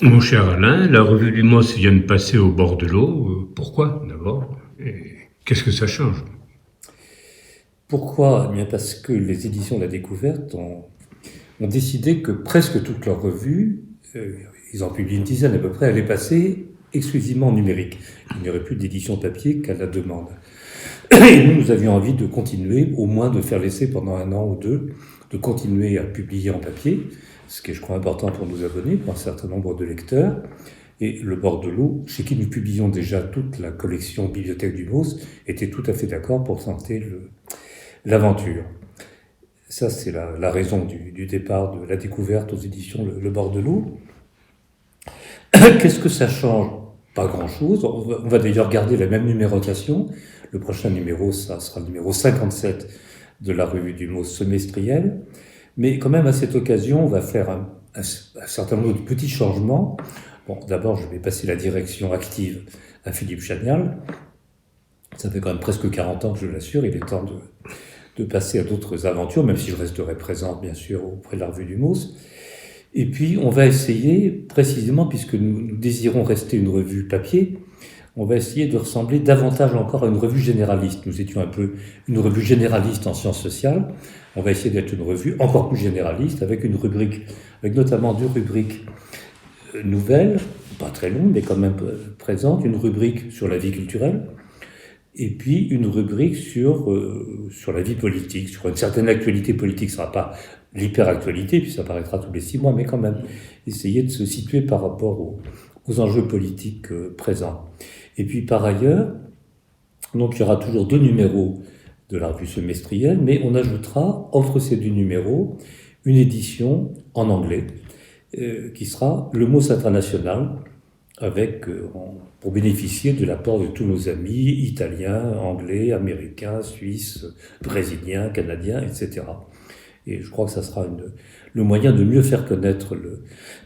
Mon cher Alain, la revue du MOS vient de passer au bord de l'eau. Pourquoi, d'abord? Et qu'est-ce que ça change? Pourquoi? Eh bien parce que les éditions de la Découverte ont décidé que presque toutes leurs revues, ils en publient une dizaine à peu près, allaient passer exclusivement en numérique. Il n'y aurait plus d'édition papier qu'à la demande. Et nous avions envie de continuer, au moins de faire l'essai pendant 1 an ou 2, de continuer à publier en papier, ce qui est, je crois, important pour nos abonnés, pour un certain nombre de lecteurs. Et le bord de l'eau, chez qui nous publions déjà toute la collection Bibliothèque du MOS, était tout à fait d'accord pour tenter l'aventure. Ça, c'est la raison du départ de la Découverte aux éditions Le Bord de l'eau. Qu'est-ce que ça change? Pas grand-chose. On va d'ailleurs garder la même numérotation. Le prochain numéro, ça sera le numéro 57 de la revue du MOS semestrielle. Mais quand même, à cette occasion, on va faire un certain nombre de petits changements. Bon, d'abord, je vais passer la direction active à Philippe Chagnal. Ça fait quand même presque 40 ans que je l'assure. Il est temps de passer à d'autres aventures, même si je resterai présent, bien sûr, auprès de la revue du MOS. Et puis, on va essayer, précisément, puisque nous désirons rester une revue papier, on va essayer de ressembler davantage encore à une revue généraliste. Nous étions un peu une revue généraliste en sciences sociales. On va essayer d'être une revue encore plus généraliste, avec une rubrique, avec notamment 2 rubriques nouvelles, pas très longues, mais quand même présentes. Une rubrique sur la vie culturelle, et puis une rubrique sur la vie politique, sur une certaine actualité politique. Ce ne sera pas l'hyper-actualité, puis ça apparaîtra tous les 6 mois, mais quand même essayer de se situer par rapport aux enjeux politiques présents. Et puis par ailleurs, donc il y aura toujours 2 numéros de la revue semestrielle, mais on ajoutera entre ces 2 numéros une édition en anglais qui sera le MOS International, avec, pour bénéficier de l'apport de tous nos amis italiens, anglais, américains, suisses, brésiliens, canadiens, etc. Et je crois que ça sera le moyen de mieux faire connaître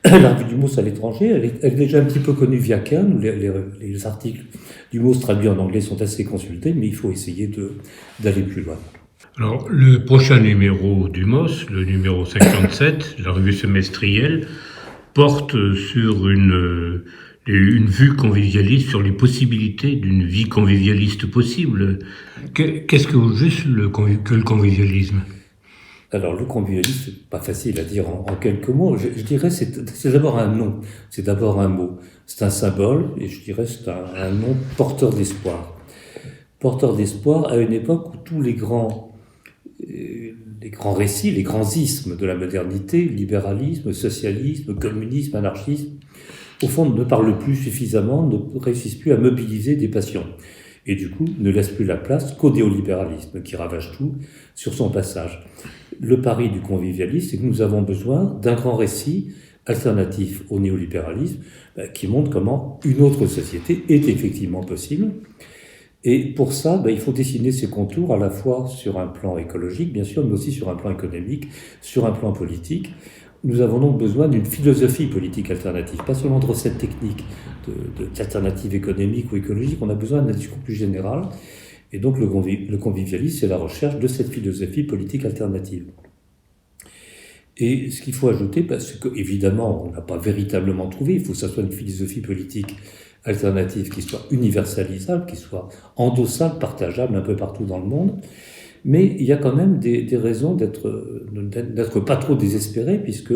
la revue du MOS à l'étranger. Elle est déjà un petit peu connue via Cannes, où les articles du MOS traduits en anglais sont assez consultés, mais il faut essayer d'aller plus loin. Alors, le prochain numéro du MOS, le numéro 57, la revue semestrielle, porte sur une vue convivialiste, sur les possibilités d'une vie convivialiste possible. Qu'est-ce que juste que le convivialisme? Alors, le convivialisme, c'est pas facile à dire en quelques mots. Je dirais c'est d'abord un nom, c'est d'abord un mot. C'est un symbole, et je dirais c'est un nom porteur d'espoir. Porteur d'espoir à une époque où tous les grands récits, les grands ismes de la modernité, libéralisme, socialisme, communisme, anarchisme, au fond ne parlent plus suffisamment, ne réussissent plus à mobiliser des passions. Et du coup, ne laissent plus la place qu'au néolibéralisme, qui ravage tout sur son passage. Le pari du convivialisme, c'est que nous avons besoin d'un grand récit alternatif au néolibéralisme, qui montre comment une autre société est effectivement possible. Et pour ça, il faut dessiner ses contours à la fois sur un plan écologique, bien sûr, mais aussi sur un plan économique, sur un plan politique. Nous avons donc besoin d'une philosophie politique alternative, pas seulement de recettes techniques, d'alternatives économiques ou écologiques, on a besoin d'un discours plus général. Et donc le convivialisme, c'est la recherche de cette philosophie politique alternative. Et ce qu'il faut ajouter, c'est qu'évidemment, on n'a pas véritablement trouvé, il faut que ça soit une philosophie politique alternative qui soit universalisable, qui soit endossable, partageable un peu partout dans le monde. Mais il y a quand même des raisons d'être pas trop désespéré, puisque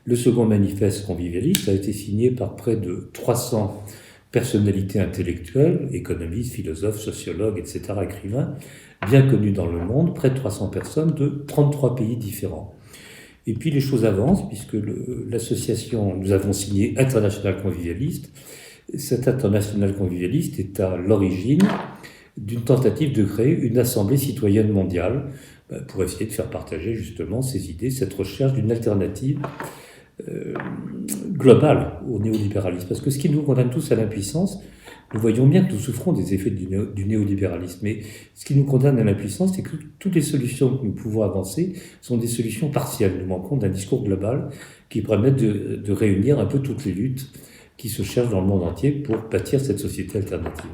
le second manifeste convivialiste a été signé par près de 300 personnalités intellectuelles, économistes, philosophes, sociologues, etc., écrivains, bien connus dans le monde, près de 300 personnes de 33 pays différents. Et puis les choses avancent, puisque l'association, nous avons signé International Convivialiste. Cet International Convivialiste est à l'origine d'une tentative de créer une assemblée citoyenne mondiale pour essayer de faire partager justement ces idées, cette recherche d'une alternative globale au néolibéralisme. Parce que ce qui nous condamne tous à l'impuissance, nous voyons bien que nous souffrons des effets du néolibéralisme, mais ce qui nous condamne à l'impuissance, c'est que toutes les solutions que nous pouvons avancer sont des solutions partielles. Nous manquons d'un discours global qui permette de réunir un peu toutes les luttes qui se cherchent dans le monde entier pour bâtir cette société alternative.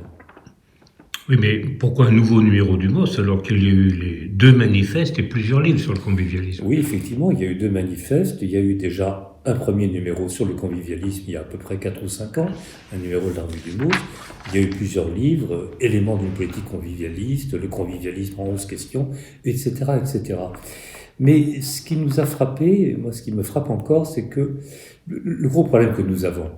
Oui, mais pourquoi un nouveau numéro du MOS alors qu'il y a eu les 2 manifestes et plusieurs livres sur le convivialisme? Oui, effectivement, il y a eu 2 manifestes. Il y a eu déjà un premier numéro sur le convivialisme il y a à peu près 4 ou 5 ans, un numéro de la revue du Mot. Il y a eu plusieurs livres, Éléments d'une politique convivialiste, le convivialisme en 11 questions, etc., etc. Mais ce qui nous a frappé, moi ce qui me frappe encore, c'est que le gros problème que nous avons,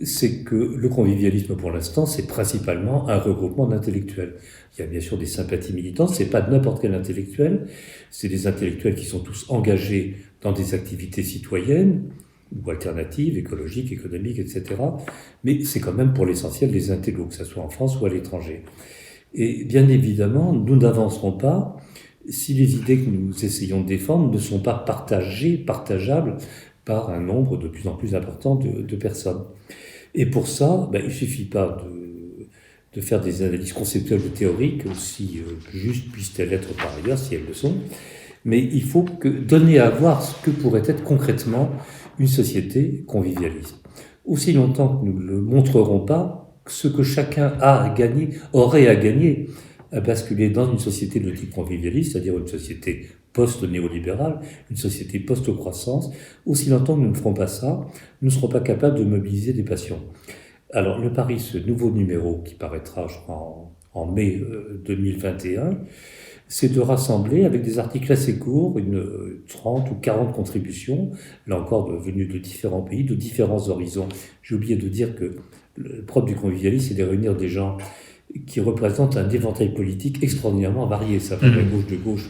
c'est que le convivialisme pour l'instant, c'est principalement un regroupement d'intellectuels. Il y a bien sûr des sympathies militantes, c'est pas n'importe quel intellectuel, c'est des intellectuels qui sont tous engagés dans des activités citoyennes, ou alternatives, écologiques, économiques, etc. Mais c'est quand même pour l'essentiel des intellos, que ce soit en France ou à l'étranger. Et bien évidemment, nous n'avancerons pas si les idées que nous essayons de défendre ne sont pas partageables par un nombre de plus en plus important de personnes. Et pour ça, il ne suffit pas de faire des analyses conceptuelles ou théoriques, aussi justes puissent-elles être par ailleurs, si elles le sont, mais il faut donner à voir ce que pourrait être concrètement une société convivialiste. Aussi longtemps que nous ne le montrerons pas, ce que chacun aurait à gagner à basculer dans une société de type convivialiste, c'est-à-dire une société post-néolibérale, une société post-croissance, aussi longtemps que nous ne ferons pas ça, nous ne serons pas capables de mobiliser des passions. Alors, le pari, ce nouveau numéro qui paraîtra, je crois, en mai 2021, c'est de rassembler avec des articles assez courts, une 30 ou 40 contributions, là encore venues de différents pays, de différents horizons. J'ai oublié de dire que le propre du convivialisme, c'est de réunir des gens qui représentent un éventail politique extraordinairement varié. Ça va de gauche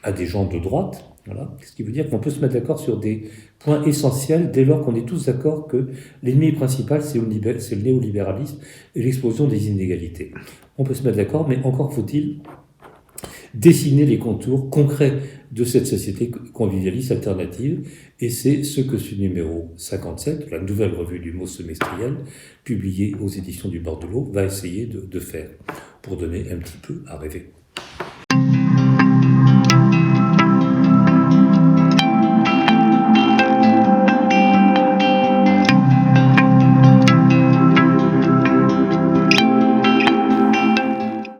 à des gens de droite, voilà. Ce qui veut dire qu'on peut se mettre d'accord sur des points essentiels dès lors qu'on est tous d'accord que l'ennemi principal, c'est le néolibéralisme et l'explosion des inégalités. On peut se mettre d'accord, mais encore faut-il dessiner les contours concrets de cette société convivialiste alternative, et c'est ce que ce numéro 57, la nouvelle revue du Mot semestriel, publiée aux éditions du Bordelot, va essayer de faire, pour donner un petit peu à rêver.